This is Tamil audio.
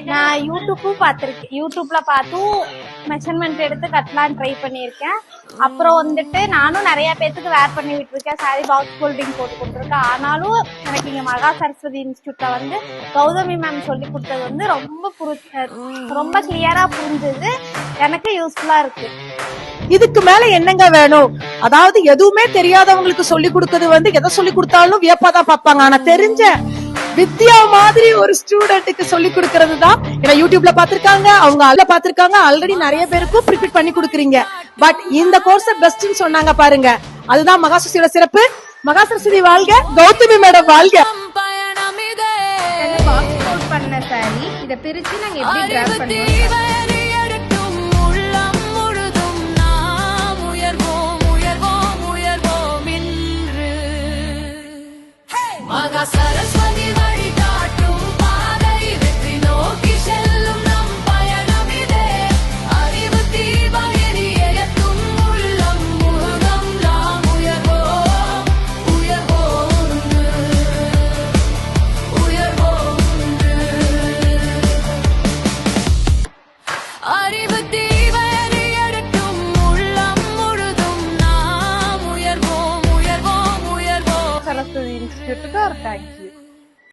நான் யூடியூப்ல பார்த்தும் மெஷர்மெண்ட் எடுத்து கட்டலான்னு ட்ரை பண்ணியிருக்கேன். அப்புறம் வந்துட்டு நானும் நிறைய பேத்துக்கு வேர் பண்ணி விட்டுருக்கேன். சாரி பாக்ஸ் ஃபோல்டிங் போட்டு கொடுத்துருக்கேன். ஆனாலும் எனக்கு இங்க மகா சரஸ்வதி இன்ஸ்டியூட்ல வந்து கௌதமி மேம் சொல்லி கொடுத்தது வந்து ரொம்ப கிளியரா புரிஞ்சது. எனக்கு யூஸ்ஃபுல்லா இருக்கு. இதுக்கு மேல என்னங்க வேணும்? அதாவது எதுவுமே தெரியாதவங்களுக்கு சொல்லி கொடுக்கறது வந்து எதை சொல்லி கொடுத்தாலும் வியப்பாதான் பார்ப்பாங்க. ஆனா தெரிஞ்ச வித்யா மாதிரி ஒரு ஸ்டூடெண்ட்டுக்கு சொல்லி கொடுக்கறது தான். ஏன்னா யூடியூப்ல பாத்திருக்காங்க, அவங்க அதுல பாத்திருக்காங்க, ஆல்ரெடி நிறைய பேருக்கும் ப்ரிப்பேர் பண்ணி கொடுக்குறீங்க. பட் இந்த கோர்ஸ் பெஸ்ட்னு சொன்னாங்க பாருங்க, அதுதான் மகா சரஸ்வதியோட சிறப்பு. மகா சரஸ்வதி வாழ்க, கௌதமி மேடம் வாழ்க. பாக்ஸ் ஃபோல்ட் பண்ண சாரி இத பிரிச்சு நாங்க எப்படி கிராப் பண்ணுவோம். மகா சரஸ்வதி